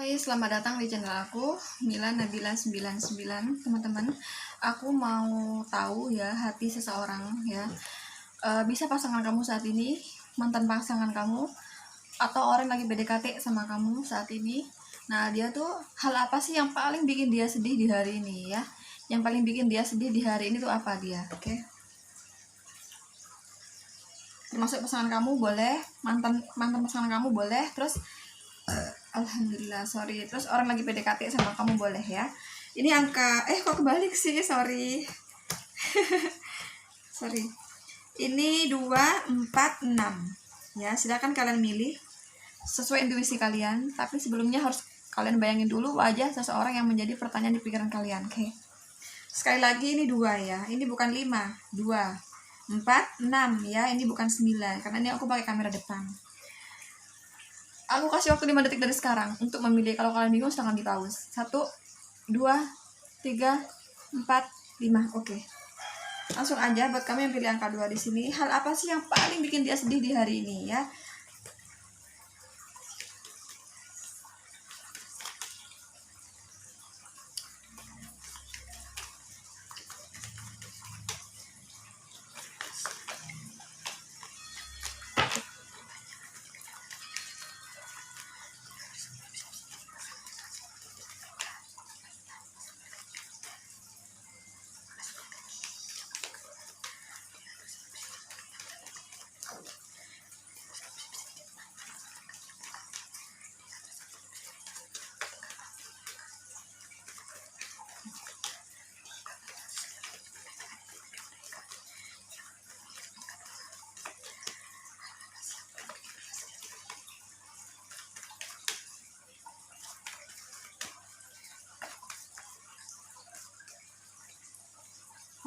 Hai, selamat datang di channel aku, Mila Nabila 99. Teman-teman, aku mau tahu ya hati seseorang ya. Bisa pasangan kamu saat ini, mantan pasangan kamu, atau orang yang lagi PDKT sama kamu saat ini. Nah, dia tuh hal apa sih yang paling bikin dia sedih di hari ini ya? Yang paling bikin dia sedih di hari ini tuh apa dia? Oke. Termasuk pasangan kamu boleh, mantan pasangan kamu boleh, terus alhamdulillah, sorry, terus orang lagi PDKT sama kamu boleh ya. Ini angka kok kebalik sih, sorry. Sorry, ini 2, 4, 6 ya. Silakan kalian milih sesuai intuisi kalian, tapi sebelumnya harus kalian bayangin dulu wajah seseorang yang menjadi pertanyaan di pikiran kalian. Oke, sekali lagi ini 2 ya, ini bukan 5, 2, 4, 6 ya, ini bukan 9 karena ini aku pakai kamera depan. Aku kasih waktu 5 detik dari sekarang untuk memilih. Kalau kalian bingung silahkan di pause. 1, 2, 3, 4, 5. Oke. Langsung aja buat kami yang pilih angka 2 di sini. Hal apa sih yang paling bikin dia sedih di hari ini ya?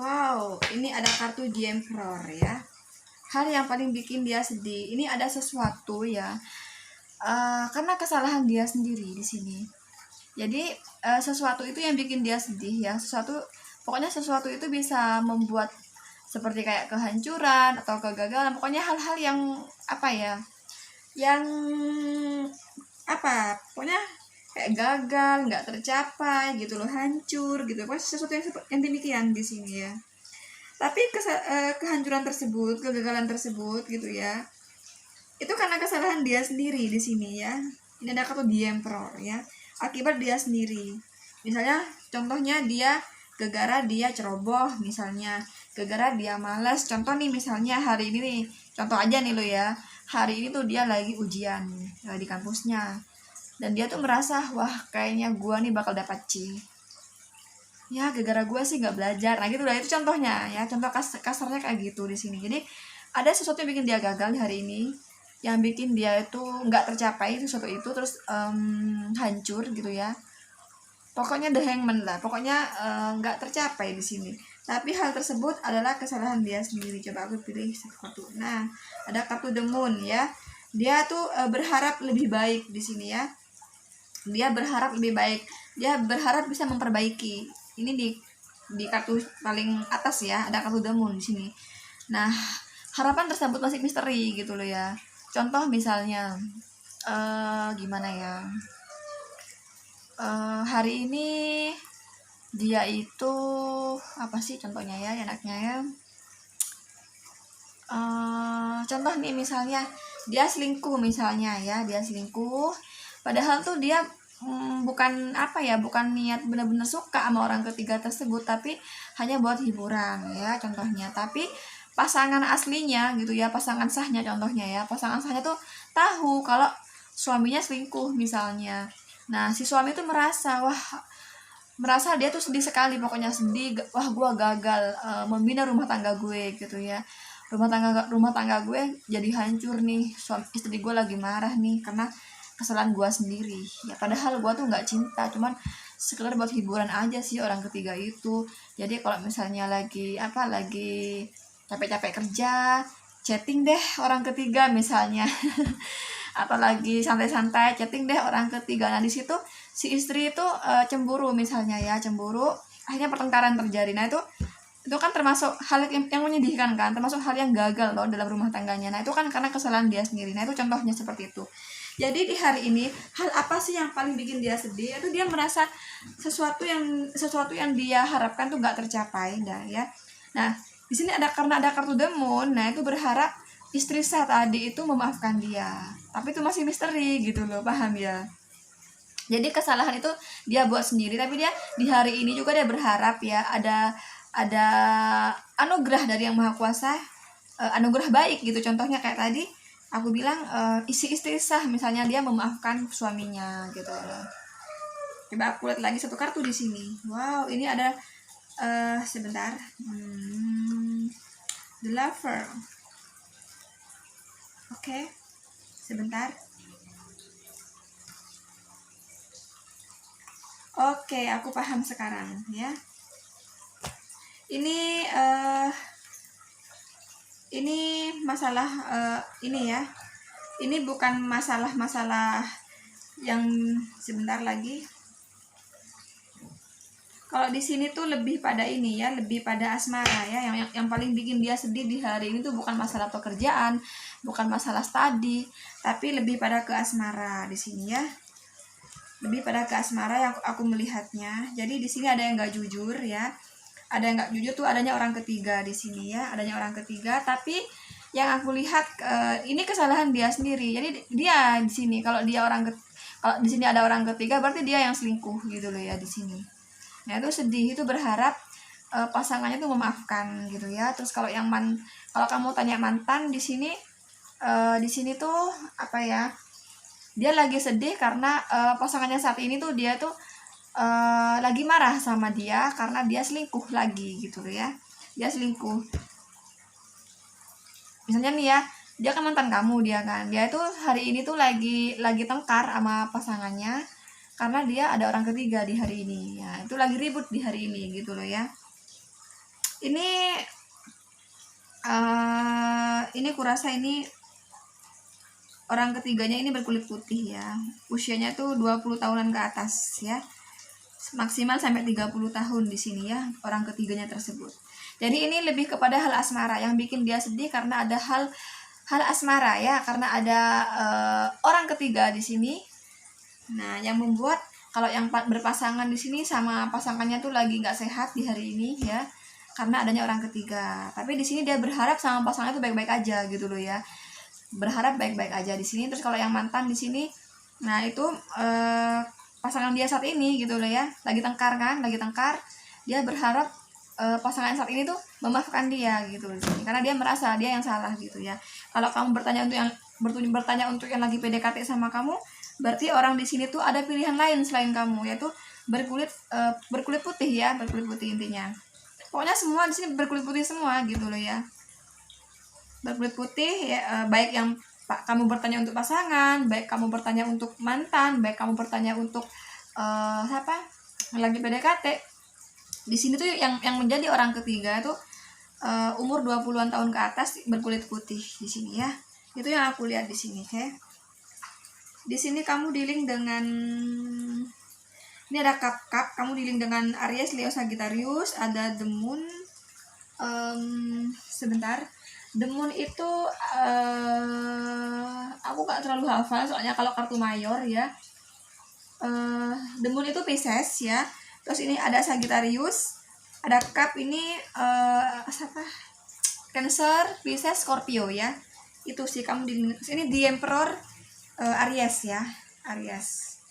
Wow, ini ada kartu The Emperor ya. Hal yang paling bikin dia sedih, ini ada sesuatu ya. Karena kesalahan dia sendiri di sini. Jadi sesuatu itu yang bikin dia sedih ya. Pokoknya sesuatu itu bisa membuat seperti kayak kehancuran atau kegagalan. Pokoknya hal-hal yang apa ya? Yang apa? Pokoknya kayak gagal, nggak tercapai gitu loh, hancur gitu. Pokoknya sesuatu yang demikian di sini ya. Tapi kehancuran tersebut, kegagalan tersebut gitu ya, itu karena kesalahan dia sendiri di sini ya. Ini ada kartu The Emperor ya. Akibat dia sendiri. Misalnya contohnya dia gara-gara dia ceroboh misalnya, gara-gara dia malas. Contoh nih misalnya hari ini nih, contoh aja nih lo ya. Hari ini tuh dia lagi ujian di kampusnya. Dan dia tuh merasa, wah kayaknya gua nih bakal dapat C. Ya gara-gara gue sih nggak belajar. Nah gitu lah, itu contohnya ya, contoh kasarnya kayak gitu di sini. Jadi ada sesuatu yang bikin dia gagal hari ini, yang bikin dia itu nggak tercapai sesuatu itu, terus hancur gitu ya. Pokoknya the hangman lah, pokoknya nggak tercapai di sini. Tapi hal tersebut adalah kesalahan dia sendiri. Coba aku pilih satu kartu. Nah ada kartu The Moon ya. Dia tuh berharap lebih baik di sini ya. Dia berharap lebih baik. Dia berharap bisa memperbaiki. Ini di kartu paling atas ya, ada kartu The Moon di sini. Nah, harapan tersebut masih misteri gitu loh ya. Contoh misalnya gimana ya? Hari ini dia itu apa sih contohnya ya, enaknya ya? Contoh nih misalnya dia selingkuh misalnya ya, dia selingkuh. Padahal tuh dia bukan niat benar-benar suka sama orang ketiga tersebut, tapi hanya buat hiburan ya contohnya. Tapi pasangan aslinya gitu ya, pasangan sahnya contohnya ya, pasangan sahnya tuh tahu kalau suaminya selingkuh misalnya. Nah si suami tuh merasa dia tuh sedih sekali, pokoknya sedih, wah gue gagal membina rumah tangga gue gitu ya. Rumah tangga gue jadi hancur nih, istri gue lagi marah nih karena kesalahan gue sendiri ya. Padahal gue tuh nggak cinta, cuman sekedar buat hiburan aja sih orang ketiga itu. Jadi kalau misalnya lagi capek-capek kerja, chatting deh orang ketiga misalnya atau lagi santai-santai, chatting deh orang ketiga. Nah di situ si istri itu cemburu misalnya ya, cemburu, akhirnya pertengkaran terjadi. Nah itu kan termasuk hal yang menyedihkan kan, termasuk hal yang gagal loh dalam rumah tangganya. Nah itu kan karena kesalahan dia sendiri. Nah itu contohnya seperti itu. Jadi di hari ini, hal apa sih yang paling bikin dia sedih? Itu dia merasa sesuatu yang dia harapkan tuh nggak tercapai, dah ya. Nah, di sini karena ada kartu The Moon, nah itu berharap istri sah tadi itu memaafkan dia. Tapi itu masih misteri gitu loh, paham ya? Jadi kesalahan itu dia buat sendiri, tapi dia di hari ini juga dia berharap ya ada anugerah dari Yang Maha Kuasa, anugerah baik gitu. Contohnya kayak tadi aku bilang, istri sah misalnya dia memaafkan suaminya gitu loh. Coba aku lihat lagi satu kartu di sini. Wow, ini ada sebentar. The Lover. Oke. Sebentar. Oke, aku paham sekarang ya. Ini masalah, ini ya. Ini bukan masalah yang sebentar lagi. Kalau di sini tuh lebih pada ini ya, lebih pada asmara ya. Yang paling bikin dia sedih di hari ini tuh bukan masalah pekerjaan, bukan masalah studi, tapi lebih pada ke asmara di sini ya. Lebih pada ke asmara yang aku melihatnya. Jadi di sini ada yang nggak jujur ya. Ada yang nggak jujur tuh adanya orang ketiga di sini ya. Adanya orang ketiga, tapi yang aku lihat ini kesalahan dia sendiri. Jadi dia di sini kalau di sini ada orang ketiga berarti dia yang selingkuh gitu loh ya di sini. Nah itu sedih, itu berharap pasangannya tuh memaafkan gitu ya. Terus kalau kalau kamu tanya mantan di sini tuh apa ya? Dia lagi sedih karena pasangannya saat ini tuh dia tuh lagi marah sama dia karena dia selingkuh lagi gitu loh ya. Dia selingkuh. Misalnya nih ya, dia kan mantan kamu dia kan. Dia itu hari ini tuh lagi tengkar sama pasangannya karena dia ada orang ketiga di hari ini. Ya, itu lagi ribut di hari ini gitu loh ya. Ini kurasa ini orang ketiganya ini berkulit putih ya. Usianya tuh 20 tahunan ke atas ya. Maksimal sampai 30 tahun di sini ya orang ketiganya tersebut. Jadi ini lebih kepada hal asmara yang bikin dia sedih karena ada hal asmara ya, karena ada orang ketiga di sini. Nah, yang membuat kalau yang berpasangan di sini sama pasangannya tuh lagi nggak sehat di hari ini ya, karena adanya orang ketiga. Tapi di sini dia berharap sama pasangannya tuh baik-baik aja gitu loh ya. Berharap baik-baik aja di sini. Terus kalau yang mantan di sini, nah itu pasangan dia saat ini gitu loh ya, lagi tengkar. Dia berharap pasangan saat ini tuh memaafkan dia gitu di sini, karena dia merasa dia yang salah gitu ya. Kalau kamu bertanya untuk yang lagi PDKT sama kamu, berarti orang di sini tuh ada pilihan lain selain kamu, yaitu berkulit putih ya, berkulit putih intinya. Pokoknya semua di sini berkulit putih semua gitu loh ya. Berkulit putih ya, baik yang kamu bertanya untuk pasangan, baik kamu bertanya untuk mantan, baik kamu bertanya untuk lagi PDKT. Di sini tuh yang menjadi orang ketiga tuh umur 20-an tahun ke atas berkulit putih di sini ya. Itu yang aku lihat di sini, oke. Di sini kamu dealing dengan ini ada cup, kamu dealing dengan Aries, Leo, Sagittarius, ada The Moon. Sebentar. The Moon itu aku gak terlalu hafal soalnya kalau kartu mayor ya. The Moon itu Pisces ya. Terus ini ada Sagittarius, ada Cup ini Cancer, Pisces, Scorpio ya. Itu sih kamu di sini The Emperor, Aries ya, Aries.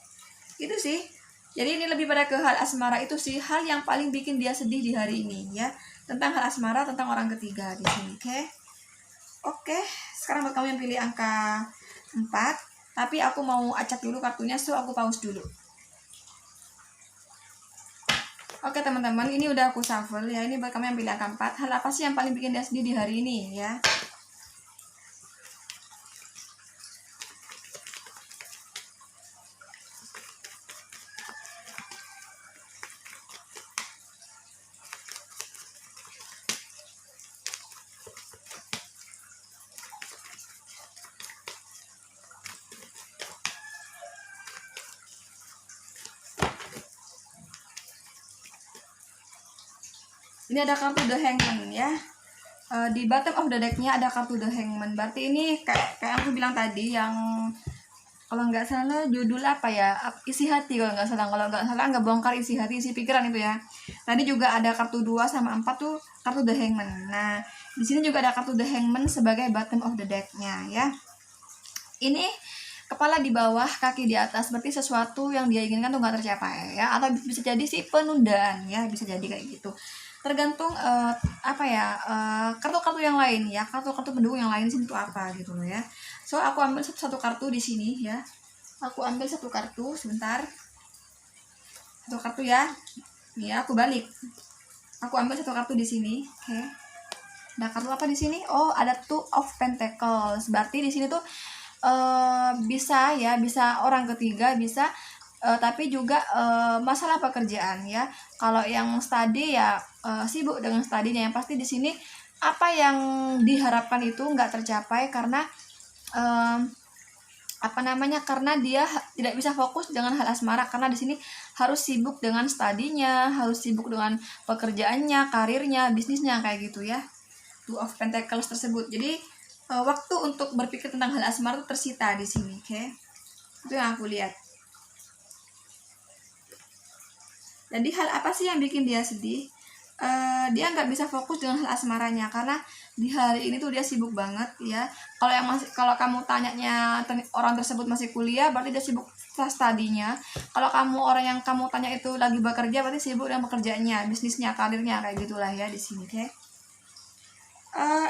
Itu sih. Jadi ini lebih pada ke hal asmara, itu sih hal yang paling bikin dia sedih di hari ini ya. Tentang hal asmara, tentang orang ketiga di sini, oke? Oke, sekarang buat kamu yang pilih angka 4, tapi aku mau acak dulu kartunya, so aku pause dulu. Oke teman-teman, ini udah aku shuffle ya. Ini buat kamu yang pilih angka 4. Hal apa sih yang paling bikin dia sedih di hari ini ya? Ini ada kartu The Hangman ya. Di bottom of the decknya ada kartu The Hangman. Berarti ini kayak aku bilang tadi, yang kalau nggak salah judul apa ya, isi hati kalau nggak salah, nggak bongkar isi hati, isi pikiran itu ya. Tadi juga ada kartu 2 sama 4 tuh kartu The Hangman. Nah di sini juga ada kartu The Hangman sebagai bottom of the deck-nya ya. Ini kepala di bawah, kaki di atas, berarti sesuatu yang dia inginkan tuh nggak tercapai ya, atau bisa jadi sih penundaan ya, bisa jadi kayak gitu. Tergantung kartu-kartu yang lain ya, kartu-kartu pendukung yang lain sih itu apa gitu loh ya. So aku ambil satu kartu di sini ya. Aku ambil satu kartu sebentar. Satu kartu ya. Nih aku balik. Aku ambil satu kartu di sini. Oke. Ada kartu apa di sini? Oh, ada Two of Pentacles. Berarti di sini tuh bisa orang ketiga, bisa tapi juga masalah pekerjaan ya. Kalau yang study ya sibuk dengan studinya. Yang pasti di sini apa yang diharapkan itu nggak tercapai karena karena dia tidak bisa fokus dengan hal asmara, karena di sini harus sibuk dengan studinya, harus sibuk dengan pekerjaannya, karirnya, bisnisnya kayak gitu ya. Two of Pentacles tersebut. Jadi waktu untuk berpikir tentang hal asmara itu tersita di sini, oke? Itu yang aku lihat. Jadi hal apa sih yang bikin dia sedih? Dia nggak bisa fokus dengan hal asmaranya karena di hari ini tuh dia sibuk banget ya. Kalau kamu tanyanya orang tersebut masih kuliah, berarti dia sibuk studinya. Kalau kamu orang yang kamu tanya itu lagi bekerja, berarti sibuk dengan pekerjaannya, bisnisnya, karirnya kayak gitulah ya di sini, oke?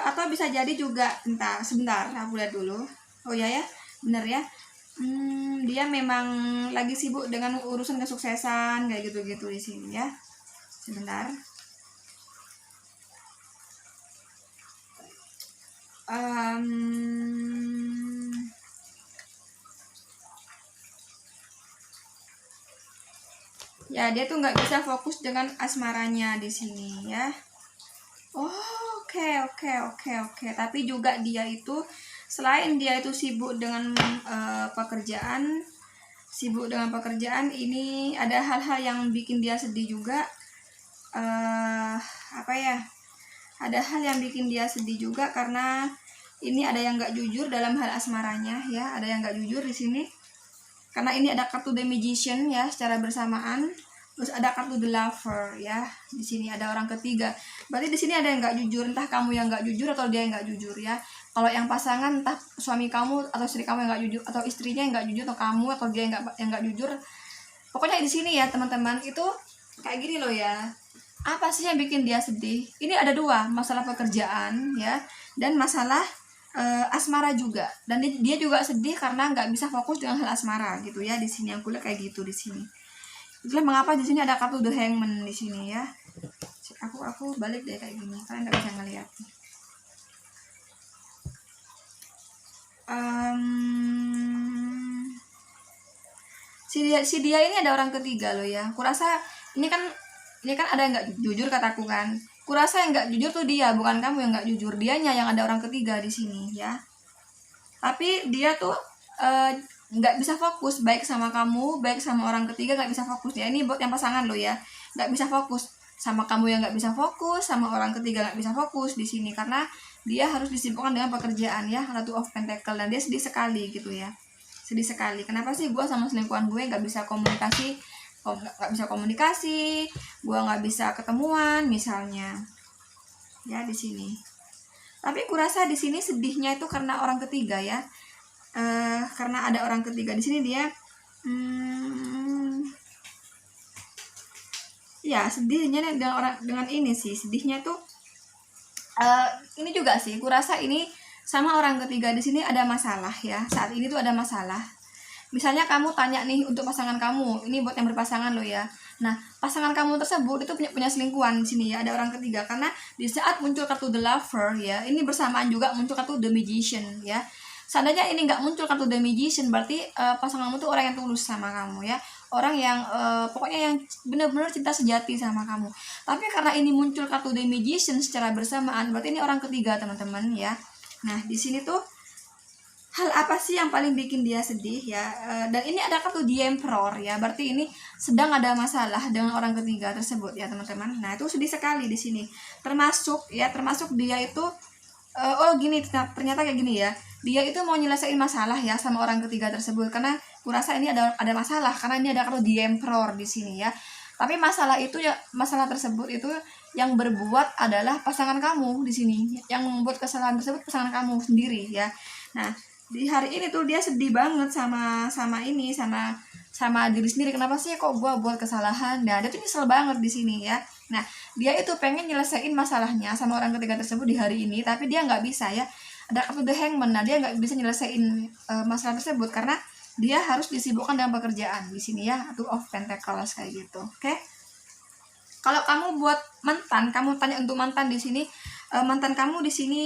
Atau bisa jadi juga sebentar aku lihat dulu. Oh ya bener ya. Dia memang lagi sibuk dengan urusan kesuksesan kayak gitu-gitu di sini ya. Sebentar. Ya dia tuh nggak bisa fokus dengan asmaranya di sini ya. Oke. Tapi juga dia itu selain dia itu sibuk dengan pekerjaan, ini ada hal-hal yang bikin dia sedih juga. Ada hal yang bikin dia sedih juga karena ini ada yang nggak jujur dalam hal asmaranya ya, ada yang nggak jujur di sini. Karena ini ada kartu The Magician ya secara bersamaan. Terus ada kartu The Lover ya. Di sini ada orang ketiga. Berarti di sini ada yang nggak jujur, entah kamu yang nggak jujur atau dia yang nggak jujur ya. Kalau yang pasangan entah suami kamu atau istri kamu yang nggak jujur, atau istrinya yang nggak jujur, atau kamu atau dia yang nggak jujur. Pokoknya di sini ya teman-teman itu kayak gini loh ya. Apa sih yang bikin dia sedih? Ini ada dua, masalah pekerjaan ya, dan masalah asmara juga. Dan dia juga sedih karena nggak bisa fokus dengan hal asmara gitu ya. Di sini aku lihat kayak gitu di sini. Itulah mengapa di sini ada kartu The Hangman di sini ya. Aku balik deh kayak gini, kalian nggak bisa ngeliat. Si dia ini ada orang ketiga loh ya. Kurasa ini kan ada yang nggak jujur kataku kan. Kurasa yang nggak jujur tuh dia, bukan kamu yang nggak jujur. Dianya yang ada orang ketiga di sini ya. Tapi dia tuh nggak bisa fokus baik sama kamu, baik sama orang ketiga, nggak bisa fokus ya. Ini buat yang pasangan lo ya, nggak bisa fokus sama kamu yang nggak bisa fokus, sama orang ketiga nggak bisa fokus di sini karena dia harus disibukkan dengan pekerjaan ya, Two of Pentacles, dan dia sedih sekali gitu ya, sedih sekali. Kenapa sih gue sama selingkuhan gue nggak bisa komunikasi? Gue nggak bisa ketemuan misalnya ya di sini. Tapi kurasa di sini sedihnya itu karena orang ketiga ya, karena ada orang ketiga di sini dia ya sedihnya dengan ini sih, sedihnya tuh ini juga sih kurasa ini sama orang ketiga di sini ada masalah ya. Saat ini tuh ada masalah. Misalnya kamu tanya nih untuk pasangan kamu, ini buat yang berpasangan lo ya. Nah, pasangan kamu tersebut itu punya selingkuhan di sini ya, ada orang ketiga. Karena di saat muncul kartu The Lover ya, ini bersamaan juga muncul kartu The Magician ya. Seandainya ini nggak muncul kartu The Magician, berarti pasanganmu tuh orang yang tulus sama kamu ya, orang yang pokoknya yang benar-benar cinta sejati sama kamu. Tapi karena ini muncul kartu The Magician secara bersamaan, berarti ini orang ketiga teman-teman ya. Nah, di sini tuh hal apa sih yang paling bikin dia sedih ya? Dan ini ada kartu The Emperor ya, berarti ini sedang ada masalah dengan orang ketiga tersebut ya teman-teman. Nah itu sedih sekali di sini. Termasuk dia itu gini, ternyata kayak gini ya. dia itu mau nyelesain masalah ya sama orang ketiga tersebut, karena kurasa ini ada masalah, karena ini ada kartu The Emperor di sini ya. Tapi masalah tersebut itu yang berbuat adalah pasangan kamu di sini, yang membuat kesalahan tersebut pasangan kamu sendiri ya. Nah, di hari ini tuh dia sedih banget sama diri sendiri. Kenapa sih kok gue buat kesalahan? Nah, dia tuh nyesel banget di sini ya. Nah, dia itu pengen nyelesain masalahnya sama orang ketiga tersebut di hari ini, tapi dia nggak bisa ya. Ada kartu The Hangman. Nah, dia nggak bisa nyelesain masalah tersebut karena dia harus disibukkan dengan pekerjaan di sini ya. Two of Pentacles kayak gitu. Oke? Kalau kamu buat mantan, kamu tanya untuk mantan di sini, mantan kamu di sini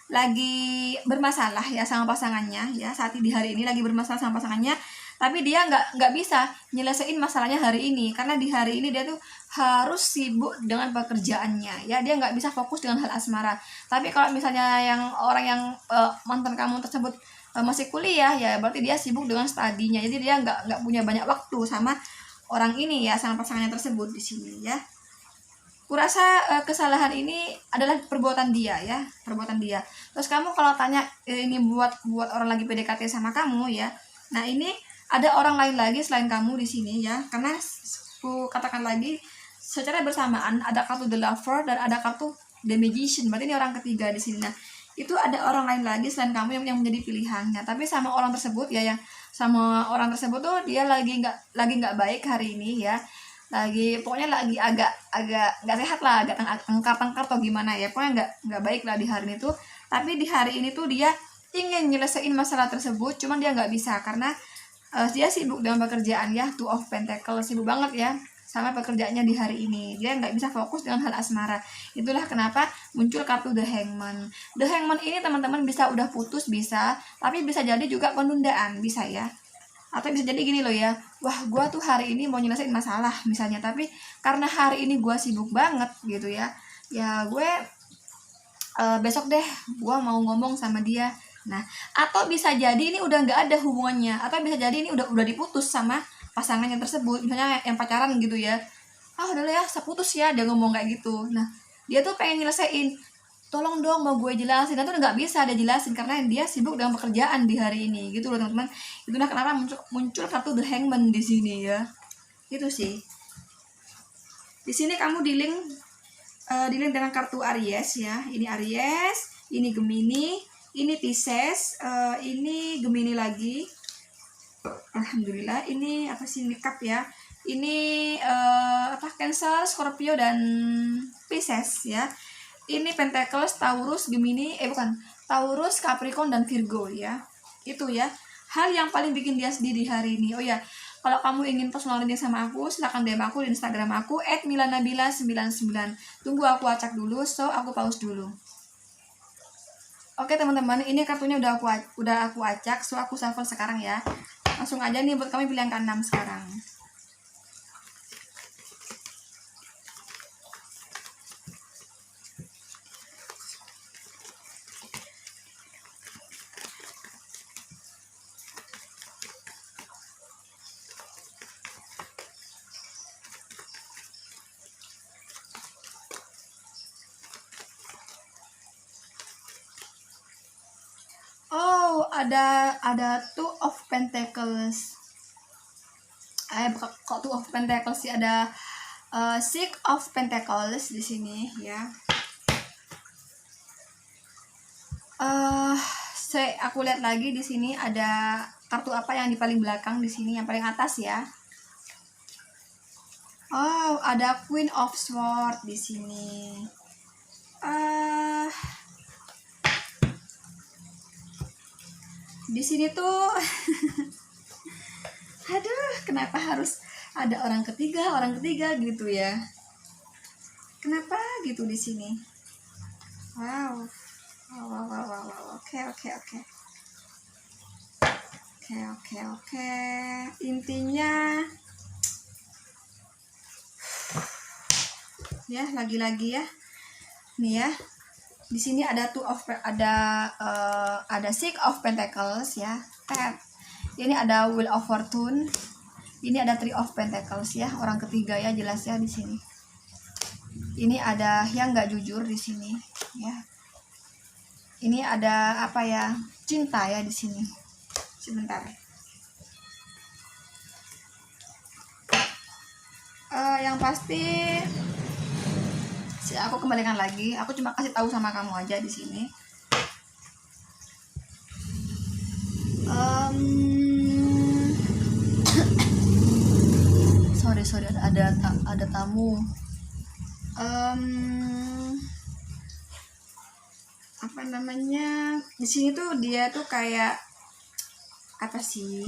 lagi bermasalah ya sama pasangannya ya. Saat di hari ini lagi bermasalah sama pasangannya, tapi dia nggak bisa nyelesain masalahnya hari ini karena di hari ini dia tuh harus sibuk dengan pekerjaannya ya. Dia nggak bisa fokus dengan hal asmara. Tapi kalau misalnya orang yang mantan kamu tersebut masih kuliah ya, berarti dia sibuk dengan studinya. Jadi dia nggak punya banyak waktu sama orang ini ya, sama pasangannya tersebut di sini ya. Kurasa kesalahan ini adalah perbuatan dia ya, perbuatan dia. Terus kamu kalau tanya ini buat orang lagi PDKT sama kamu ya. Nah, ini ada orang lain lagi selain kamu di sini ya. Karena aku katakan lagi secara bersamaan ada kartu The Lover dan ada kartu The Magician. Berarti ini orang ketiga di sini. Nah, itu ada orang lain lagi selain kamu yang menjadi pilihannya. Tapi sama orang tersebut ya, yang sama orang tersebut tuh dia lagi nggak baik hari ini ya. Pokoknya lagi agak nggak sehat lah, agak tengkar atau gimana ya, pokoknya nggak baik lah di hari ini tuh. Tapi di hari ini tuh dia ingin nyelesain masalah tersebut, cuman dia nggak bisa karena dia sibuk dengan pekerjaan ya. Two of Pentacles, sibuk banget ya sama pekerjaannya di hari ini. Dia nggak bisa fokus dengan hal asmara. Itulah kenapa muncul kartu The Hangman. The Hangman ini teman-teman bisa udah putus, bisa, tapi bisa jadi juga penundaan, bisa ya. Atau bisa jadi gini loh ya, wah gue tuh hari ini mau nyelesain masalah misalnya, tapi karena hari ini gue sibuk banget gitu ya, ya gue besok deh gue mau ngomong sama dia. Nah, atau bisa jadi ini udah nggak ada hubungannya, atau bisa jadi ini udah diputus sama pasangannya tersebut, misalnya yang pacaran gitu ya. Udah lah ya, seputus ya, dia ngomong kayak gitu. Nah, dia tuh pengen nyelesain, tolong dong mau gue jelasin. Nah, tuh nggak bisa dia jelasin karena dia sibuk dengan pekerjaan di hari ini gitu loh teman-teman. Itulah kenapa muncul kartu The Hangman di sini ya. Itu sih. Di sini kamu dealing dengan kartu Aries ya. Ini Aries, ini Gemini, ini Pisces, ini Gemini lagi. Alhamdulillah. Ini apa sih, ini Cup ya. Ini Cancer, Scorpio dan Pisces ya. Ini Pentacles, Taurus, Gemini, Taurus, Capricorn dan Virgo ya. Itu ya. Hal yang paling bikin dia sedih di hari ini. Oh ya, kalau kamu ingin personal reading sama aku, silahkan DM aku di Instagram aku @milanabila99. Tunggu aku acak dulu, so aku pause dulu. Oke teman-teman, ini kartunya udah aku acak, so aku shuffle sekarang ya. Langsung aja nih buat kami pilih yang ke-6 sekarang. Oh, ada Two of Pentacles. Kok Two of Pentacles sih, ada Six of Pentacles di sini ya. Aku lihat lagi di sini ada kartu apa yang di paling belakang di sini, yang paling atas ya. Oh, ada Queen of Swords di sini. Di sini tuh aduh, kenapa harus ada orang ketiga gitu ya? Kenapa gitu di sini? Wow. Oke. Intinya ya, lagi-lagi ya. Nih ya. Di sini ada ada Six of Pentacles ya. Ini ada Wheel of Fortune. Ini ada Three of Pentacles ya, orang ketiga ya, jelas ya di sini. Ini ada yang nggak jujur di sini ya. ini ada apa ya, cinta ya di sini. Sebentar. Yang pasti aku kembalikan lagi. Aku cuma kasih tahu sama kamu aja di sini. Sorry ada tamu. Apa namanya, di sini tuh dia tuh kayak apa sih,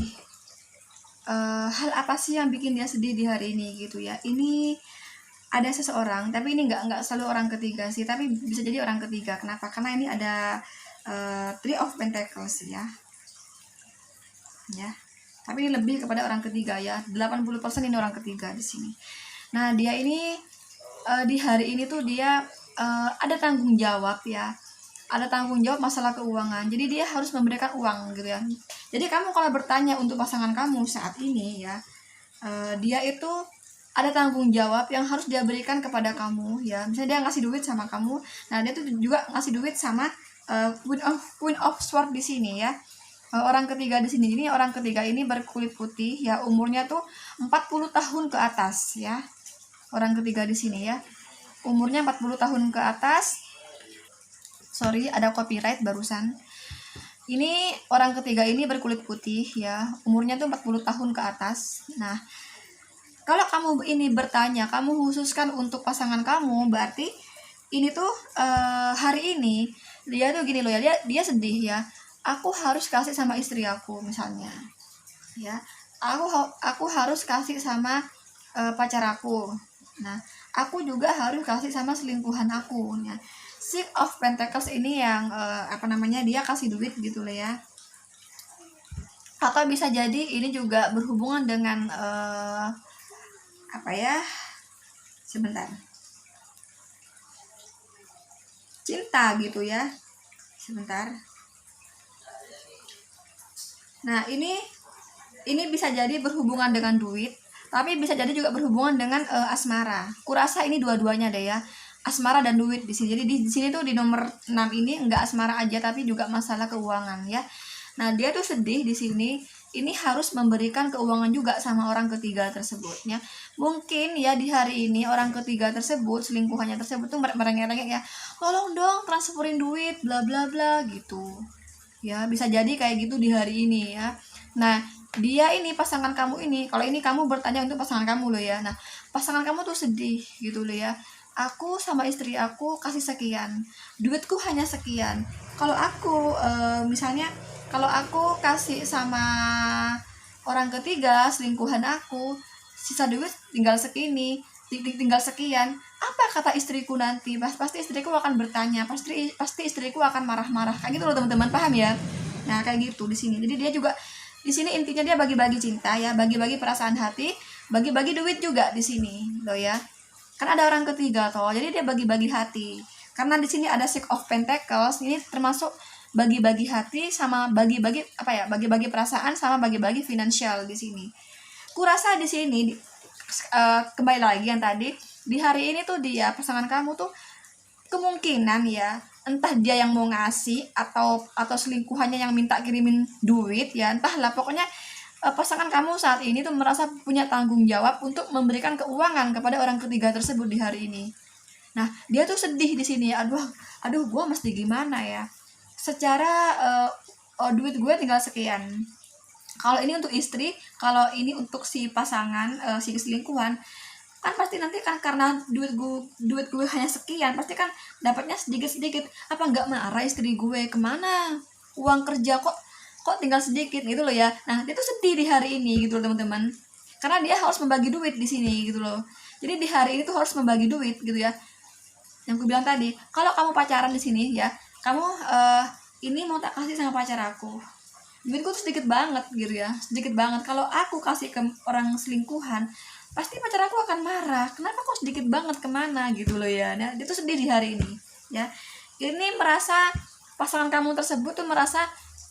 hal apa sih yang bikin dia sedih di hari ini gitu ya. Ini ada seseorang, tapi ini nggak selalu orang ketiga sih, tapi bisa jadi orang ketiga. Kenapa? Karena ini ada Three of Pentacles ya, tapi ini lebih kepada orang ketiga ya. 80% ini orang ketiga di sini. Nah, dia ini di hari ini tuh dia ada tanggung jawab ya. Ada tanggung jawab masalah keuangan. Jadi dia harus memberikan uang gitu ya. Jadi kamu kalau bertanya untuk pasangan kamu saat ini ya, dia itu ada tanggung jawab yang harus dia berikan kepada kamu ya. Misalnya dia ngasih duit sama kamu, nah dia tuh juga ngasih duit sama Queen of Swords di sini ya. Orang ketiga di sini. Ini orang ketiga ini berkulit putih ya, umurnya tuh 40 tahun ke atas ya. Orang ketiga di sini ya. Umurnya 40 tahun ke atas. Sorry, ada copyright barusan. Ini orang ketiga ini berkulit putih ya, umurnya tuh 40 tahun ke atas. Nah, kalau kamu ini bertanya, kamu khususkan untuk pasangan kamu, berarti ini tuh hari ini dia tuh gini loh ya, dia sedih ya. Aku harus kasih sama istri aku misalnya. Ya. Aku harus kasih sama pacar aku. Nah, aku juga harus kasih sama selingkuhan aku ya. Six of Pentacles ini yang dia kasih duit gitu lah ya. Atau bisa jadi ini juga berhubungan dengan sebentar, cinta gitu ya. Sebentar. Nah, ini bisa jadi berhubungan dengan duit, tapi bisa jadi juga berhubungan dengan asmara. Kurasa ini dua-duanya deh ya. Asmara dan duit di sini. Jadi di sini tuh di nomor 6 ini enggak asmara aja, tapi juga masalah keuangan ya. Nah, dia tuh sedih di sini. Ini harus memberikan keuangan juga sama orang ketiga tersebutnya. Mungkin ya di hari ini orang ketiga tersebut, selingkuhannya tersebut tuh merengek-rengek ya. Tolong dong transferin duit bla bla bla gitu. Ya, bisa jadi kayak gitu di hari ini ya. Nah, dia ini pasangan kamu ini, kalau ini kamu bertanya untuk pasangan kamu loh ya. Nah, pasangan kamu tuh sedih gitu loh ya. Aku sama istri aku kasih sekian, duitku hanya sekian. Kalau aku misalnya kalau aku kasih sama orang ketiga, selingkuhan aku, sisa duit tinggal segini, tinggal sekian. Apa kata istriku nanti? Pasti istriku akan bertanya, pasti istriku akan marah-marah. Kayak gitu loh teman-teman, paham ya? Nah, kayak gitu di sini. Jadi dia juga di sini intinya dia bagi-bagi cinta ya, bagi-bagi perasaan hati, bagi-bagi duit juga di sini loh ya. Kan ada orang ketiga toh, jadi dia bagi-bagi hati. Karena di sini ada Six of Pentacles, ini termasuk bagi-bagi hati sama bagi-bagi bagi-bagi perasaan sama bagi-bagi finansial di sini. Kurasa di sini kembali lagi yang tadi, di hari ini tuh dia pasangan kamu tuh kemungkinan ya, entah dia yang mau ngasih atau selingkuhannya yang minta kirimin duit ya, entahlah pokoknya pasangan kamu saat ini tuh merasa punya tanggung jawab untuk memberikan keuangan kepada orang ketiga tersebut di hari ini. Nah, dia tuh sedih di sini. Aduh, gue mesti gimana ya? Secara duit gue tinggal sekian. Kalau ini untuk istri, kalau ini untuk si pasangan, si selingkuhan, kan pasti nanti kan karena duit gue hanya sekian, pasti kan dapatnya sedikit. Apa nggak marah istri gue? Kemana uang kerja kok tinggal sedikit gitu loh ya. Nah, dia tuh sedih di hari ini gitu loh teman-teman, karena dia harus membagi duit di sini gitu loh. Jadi di hari ini tuh harus membagi duit gitu ya. Yang aku bilang tadi, kalau kamu pacaran di sini ya, kamu ini mau tak kasih sama pacar aku, duitku tuh sedikit banget gitu ya, sedikit banget. Kalau aku kasih ke orang selingkuhan, pasti pacar aku akan marah. Kenapa kok sedikit banget, kemana gitu loh ya. Nah, dia tuh sedih di hari ini ya. Ini merasa pasangan kamu tersebut tuh merasa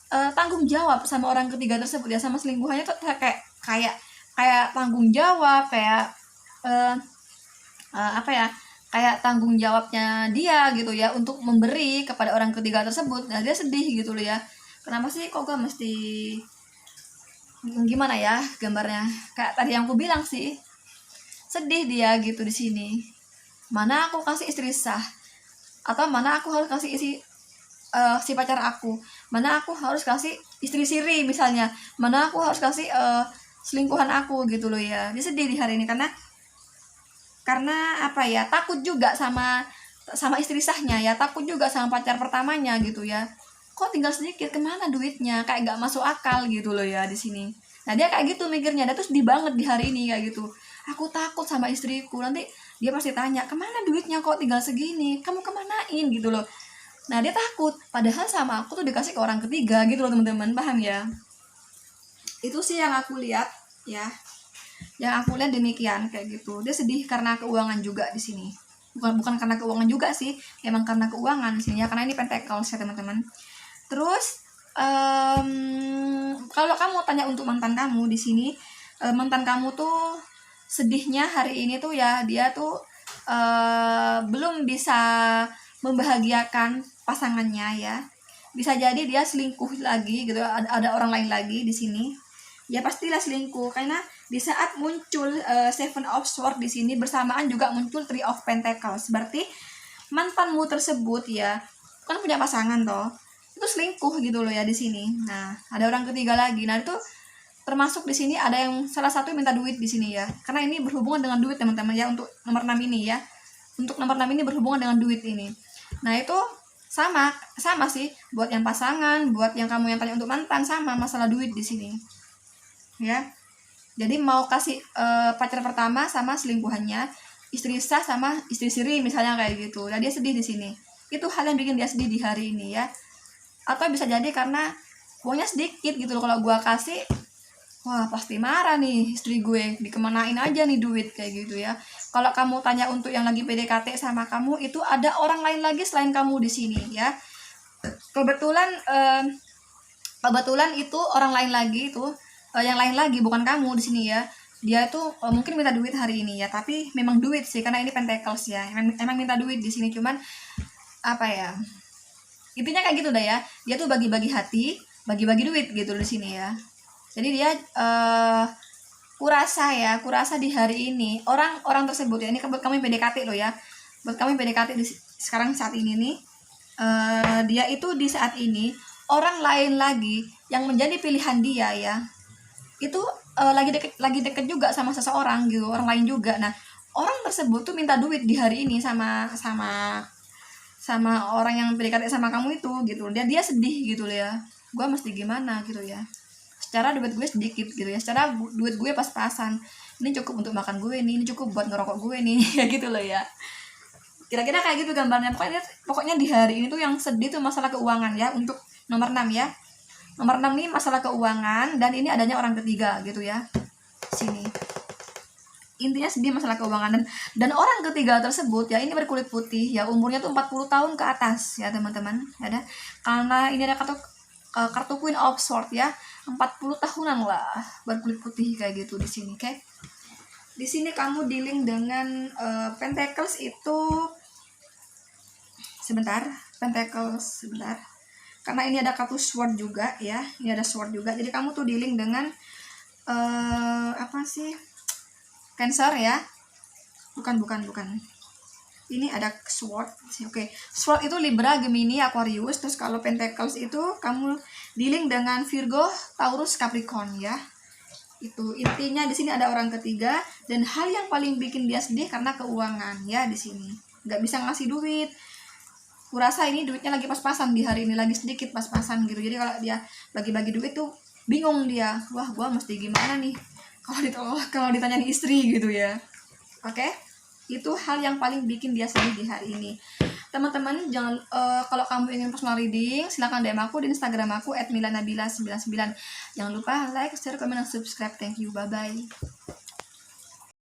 tanggung jawab sama orang ketiga tersebut ya, sama selingkuhannya tuh kayak tanggung jawab, kayak kayak tanggung jawabnya dia gitu ya untuk memberi kepada orang ketiga tersebut. Nah dia sedih gitu loh ya, kenapa sih kok gue mesti, gimana ya gambarnya, kayak tadi yang aku bilang sih, sedih dia gitu di sini. Mana aku kasih istri sah, atau mana aku harus kasih si pacar aku, mana aku harus kasih istri siri misalnya, mana aku harus kasih selingkuhan aku gitu loh ya. Dia sedih di hari ini karena apa ya, takut juga sama istri sahnya ya, takut juga sama pacar pertamanya gitu ya. Kok tinggal sedikit, kemana duitnya, kayak gak masuk akal gitu loh ya di sini. Nah dia kayak gitu mikirnya, dia tuh sedih banget di hari ini kayak gitu. Aku takut sama istriku, nanti dia pasti tanya, kemana duitnya kok tinggal segini, kamu kemanain gitu loh. Nah dia takut, padahal sama aku tuh dikasih ke orang ketiga gitu loh teman-teman, paham ya? Itu sih yang aku lihat ya, yang aku lihat demikian kayak gitu. Dia sedih karena keuangan juga di sini, bukan karena keuangan juga sih, emang karena keuangan di sini ya, karena ini pentacles ya teman-teman. Terus kalau kamu tanya untuk mantan kamu di sini, mantan kamu tuh sedihnya hari ini tuh ya, dia tuh belum bisa membahagiakan pasangannya ya. Bisa jadi dia selingkuh lagi gitu, ada orang lain lagi di sini. Ya pastilah selingkuh, karena di saat muncul Seven of Swords di sini bersamaan juga muncul Three of Pentacles. Berarti mantanmu tersebut ya kan punya pasangan toh, itu selingkuh gitu loh ya di sini. Nah ada orang ketiga lagi. Nah itu termasuk di sini ada yang salah satu minta duit di sini ya, karena ini berhubungan dengan duit teman-teman ya, untuk nomor 6 ini ya, untuk nomor 6 ini berhubungan dengan duit ini. Nah itu sama sih buat yang pasangan, buat yang kamu yang tanya untuk mantan, sama masalah duit di sini ya. Jadi mau kasih pacar pertama sama selingkuhannya, istri sah sama istri siri misalnya kayak gitu. Nah dia sedih di sini, itu hal yang bikin dia sedih di hari ini ya. Atau bisa jadi karena uangnya sedikit gitu loh, kalau gua kasih, wah pasti marah nih istri gue, dikemanain aja nih duit kayak gitu ya. Kalau kamu tanya untuk yang lagi PDKT sama kamu, itu ada orang lain lagi selain kamu di sini ya. Kebetulan itu orang lain lagi itu, yang lain lagi bukan kamu di sini ya. Dia tuh mungkin minta duit hari ini ya, tapi memang duit sih karena ini pentacles ya. Emang minta duit di sini, cuman apa ya? Intinya kayak gitu dah ya. Dia tuh bagi-bagi hati, bagi-bagi duit gitu di sini ya. Jadi dia kurasa di hari ini orang tersebut ya, ini buat kamu PDKT loh ya. Buat kamu PDKT sekarang saat ini nih, dia itu di saat ini orang lain lagi yang menjadi pilihan dia ya. Itu lagi deket juga sama seseorang gitu, orang lain juga. Nah, orang tersebut tuh minta duit di hari ini sama orang yang PDKT sama kamu itu gitu. Dia sedih gitu loh ya. Gue mesti gimana gitu ya. Secara duit gue sedikit gitu ya. Secara duit gue pas-pasan. Ini cukup untuk makan gue nih, ini cukup buat ngerokok gue nih, ya gitu loh ya. Kira-kira kayak gitu gambarnya. Pokoknya di hari ini tuh yang sedih tuh masalah keuangan ya, untuk nomor 6 ya. Nomor 6 ini masalah keuangan, dan ini adanya orang ketiga gitu ya. Sini. Intinya sedih masalah keuangan, dan orang ketiga tersebut ya ini berkulit putih ya, umurnya tuh 40 tahun ke atas ya teman-teman. Ada karena ini ada kartu Queen of Swords ya, 40 tahunan lah berkulit putih kayak gitu di sini. Oke. Di sini kamu dealing dengan Pentacles itu sebentar. Karena ini ada kartu sword juga ya, ini ada sword juga. Jadi kamu tuh dealing dengan apa sih? Cancer ya. Bukan. Ini ada sword. Oke. Sword itu Libra, Gemini, Aquarius. Terus kalau Pentacles itu kamu dealing dengan Virgo, Taurus, Capricorn ya. Itu intinya di sini ada orang ketiga, dan hal yang paling bikin dia sedih karena keuangan ya di sini. Nggak bisa ngasih duit. Kurasa ini duitnya lagi pas-pasan di hari ini, lagi sedikit pas-pasan gitu. Jadi kalau dia bagi-bagi duit tuh bingung dia. Wah, gua mesti gimana nih? Kalau ditanya istri gitu ya. Oke? Itu hal yang paling bikin dia sedih di hari ini. Teman-teman, jangan kalau kamu ingin personal reading, silahkan DM aku di Instagram aku @milanabila99. Jangan lupa like, share, komen, dan subscribe. Thank you. Bye-bye.